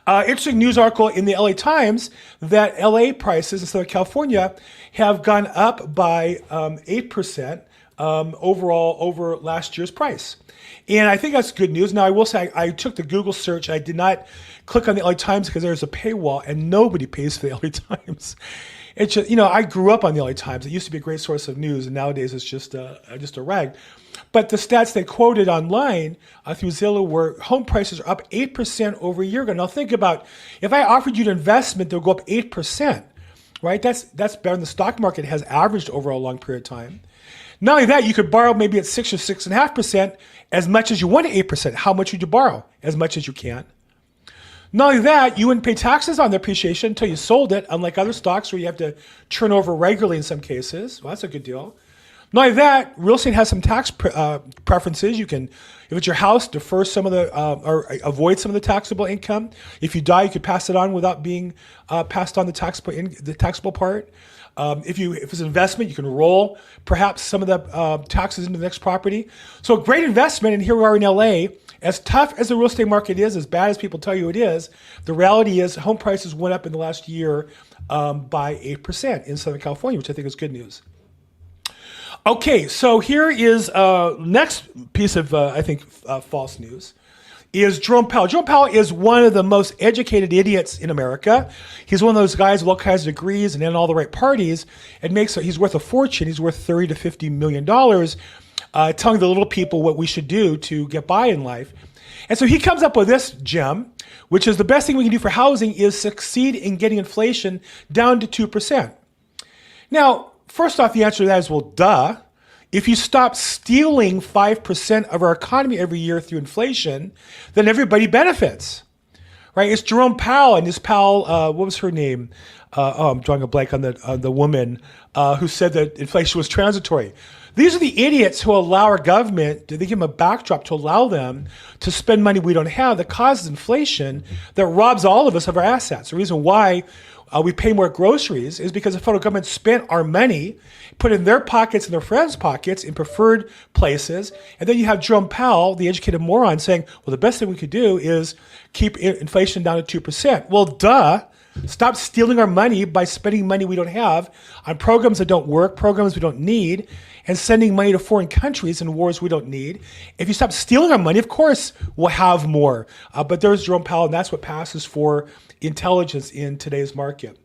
Interesting news article in the LA Times that LA prices in Southern California have gone up by 8% overall over last year's price. And I think that's good news. Now, I will say I took the Google search. I did not click on the LA Times because there's a paywall and nobody pays for the LA Times. It's just, I grew up on the LA Times. It used to be a great source of news, and nowadays it's just a rag. But the stats they quoted online through Zillow were home prices are up 8% over a year ago. Now think about, if I offered you an investment that would go up 8%, right? That's better than the stock market has averaged over a long period of time. Not only that, you could borrow maybe at 6 or 6.5%, as much as you want at 8%. How much would you borrow? As much as you can. Not only that, you wouldn't pay taxes on the appreciation until you sold it, unlike other stocks where you have to turn over regularly in some cases. Well, that's a good deal. Not only that, real estate has some tax preferences. You can, if it's your house, defer some of the, or avoid some of the taxable income. If you die, you could pass it on without being passed on the taxable part. If it's an investment, you can roll perhaps some of the taxes into the next property. So a great investment, and here we are in LA. As tough as the real estate market is, as bad as people tell you it is, the reality is home prices went up in the last year by 8% in Southern California, which I think is good news. Okay, so here is next piece of, I think, false news is Jerome Powell. Jerome Powell is one of the most educated idiots in America. He's one of those guys with all kinds of degrees and in all the right parties. He's worth a fortune. He's worth $30 to $50 million, telling the little people what we should do to get by in life. And so he comes up with this gem, which is the best thing we can do for housing is succeed in getting inflation down to 2%. Now, first off, the answer to that is, well, duh. If you stop stealing 5% of our economy every year through inflation, then everybody benefits, right? It's Jerome Powell and his pal, what was her name? I'm drawing a blank on the woman who said that inflation was transitory. These are the idiots who allow our government, they give them a backdrop to allow them to spend money we don't have that causes inflation that robs all of us of our assets. The reason why we pay more groceries is because the federal government spent our money, put it in their pockets and their friends' pockets in preferred places. And then you have Jerome Powell, the educated moron, saying, well, the best thing we could do is keep inflation down to 2%. Well, duh. Stop stealing our money by spending money we don't have on programs that don't work, programs we don't need, and sending money to foreign countries in wars we don't need. If you stop stealing our money, of course, we'll have more. But there's Jerome Powell, and that's what passes for intelligence in today's market.